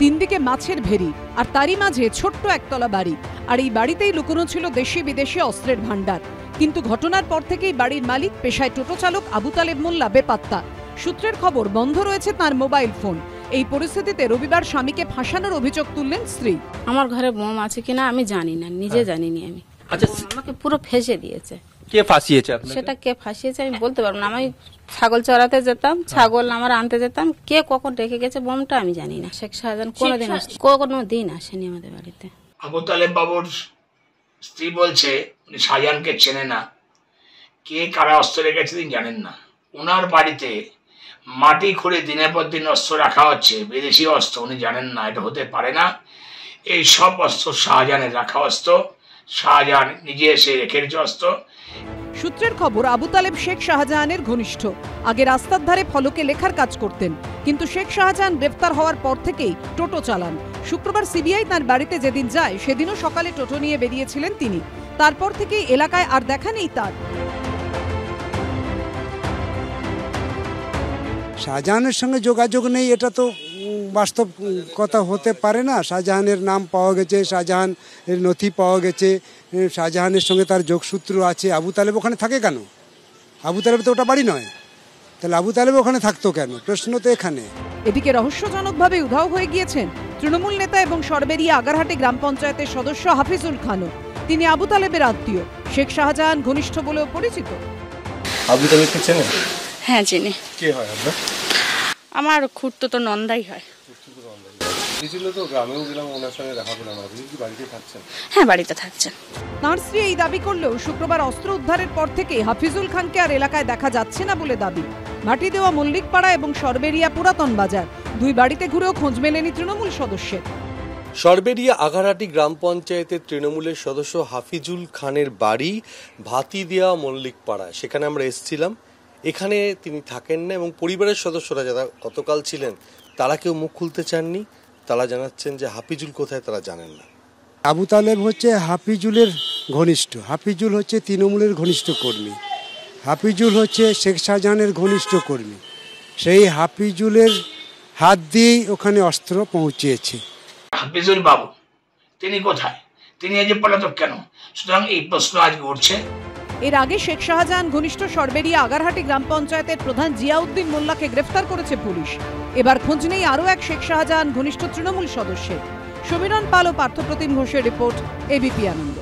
তিন দিকে মাছের ভেরি, আর তারই মাঝে ছোট্ট একতলা বাড়ি। আর এই বাড়িতেই লুকোনো ছিল দেশি বিদেশি অস্ত্রের ভান্ডার। কিন্তু ঘটনার পর থেকেই বাড়ির মালিক, পেশায় টোটো চালক আবু তালেব মোল্লা বেপাত্তা। সূত্রের খবর, বন্ধ রয়েছে তার মোবাইল ফোন। এই পরিস্থিতিতে রবিবার স্বামীকে ফাঁসানোর অভিযোগ তুললেন স্ত্রী। আমার ঘরে বোম আছে কিনা আমি জানি না, নিজে জানিনি আমি। আচ্ছা, আমাকে পুরো ফেঁসে দিয়েছে। কে ফাঁসিয়েছে আপনাকে? সেটা কে ফাঁসিয়েছে আমি বলতে পারবো না। আমি ছাগল চড়াতে যেতাম, ছাগল আমার আনতে যেতাম, কে কখন রেখে গেছে বোমটা আমি জানি না। শেখ শাহজাহান কোনোদিন আসেনি আমাদের বাড়িতে। আবু তালেব বাবুর স্ত্রী বলছে উনি শাহজাহানকে চেনে না, কে কারা অস্ত্র রেখেছে তিনি জানেন না। ওনার বাড়িতে মাটি খুঁড়ে দিনের পর দিন অস্ত্র রাখা হচ্ছে, বিদেশি অস্ত্র, উনি জানেন না, এটা হতে পারে না। এই সব অস্ত্র শাহজাহানের রাখা অস্ত্র, শাহজাহান নিজে এসে রেখে দিয়েছে অস্ত্র। সূত্রের খবর, আবু তালেব শেখ শাহজাহানের ঘনিষ্ঠ। আগে রাস্তার ধারে ফলকে লেখার কাজ করতেন, কিন্তু শেখ শাহজাহান গ্রেফতার হওয়ার পর থেকেই টোটো চালান। শুক্রবার সিবিআই তার বাড়িতে যেদিন যায়, সেদিনও সকালে টোটো নিয়ে বেরিয়েছিলেন তিনি। তারপর থেকেই এলাকায় আর দেখা নেই তার। শাহজাহানের সঙ্গে যোগাযোগ নেই, এটা তো বাস্তব কথা হতে পারে না। শাহজাহানের নাম পাওয়া গেছে, শাহজাহানের নথি পাওয়া গেছে, শাহজাহানের সঙ্গে তার যোগসূত্র আছে। আবু তালেব ওখানে থাকে কেন? আবু তালেব তো ওটা বাড়ি নয়, তাহলে আবু তালেব ওখানে থাকতো কেন? প্রশ্ন তো এখানে। এদিকে রহস্যজনকভাবে উধাও হয়ে গিয়েছেন তৃণমূল নেতা এবং সরবেরিয়া আগারহাটি গ্রাম পঞ্চায়েতের সদস্য হাফিজুল খানও। তিনি আবু তালেবের আত্মীয়, শেখ শাহজাহান ঘনিষ্ঠ বলেও পরিচিত। আবু তালেবকে চেনেন? হ্যাঁ চিনি। কে হয় আপনার? আমার খুড়তো নন্দাই হয়। হ্যাঁ, বাড়িতে থাকছেন। তাঁর স্ত্রী এই দাবি করলেও শুক্রবার অস্ত্র উদ্ধারের পর থেকে হাফিজুল খানকে আর এলাকায় দেখা যাচ্ছে না বলে দাবি। ভাটি দেওয়া মল্লিকপাড়া এবং সরবেরিয়া পুরাতন বাজার, দুই বাড়িতে ঘুরেও খোঁজ মেলেনি তৃণমূল সদস্যের। সরবেরিয়া আগারহাটি গ্রাম পঞ্চায়েতের তৃণমূলের সদস্য হাফিজুল খানের বাড়ি ভাতি দেওয়া মল্লিকপাড়া, সেখানে আমরা এসেছিলাম। এখানে তিনি থাকেন না এবং পরিবারের সদস্যরা যারা গতকাল ছিলেন তারা কেউ মুখ খুলতে চাননি। তারা জানাচ্ছেন যে হাফিজুল কোথায় তারা জানেন না। আবু তালেব হচ্ছে হাফিজুলের ঘনিষ্ঠ, হাফিজুল হচ্ছে তৃণমূলের ঘনিষ্ঠ কর্মী, হাফিজুল হচ্ছে শেখ শাহজাহানের ঘনিষ্ঠ কর্মী। সেই হাফিজুলের হাত দিয়েই ওখানে অস্ত্র পৌঁছিয়েছে। হাফিজুল বাবু তিনি কোথায়? তিনি আজ পলাতক কেন? সুতরাং এই প্রশ্ন আজকে উঠছে। এর আগে শেখ শাহজাহান ঘনিষ্ঠ সরবেরিয়া আগারহাটি গ্রাম পঞ্চায়েতের প্রধান জিয়াউদ্দিন মোল্লাকে গ্রেফতার করেছে পুলিশ। এবার খোঁজ নেই আরও এক শেখ শাহজাহান ঘনিষ্ঠ তৃণমূল সদস্যের। সমীরণ পাল ও পার্থপ্রতিম ঘোষের রিপোর্ট, এবিপি আনন্দ।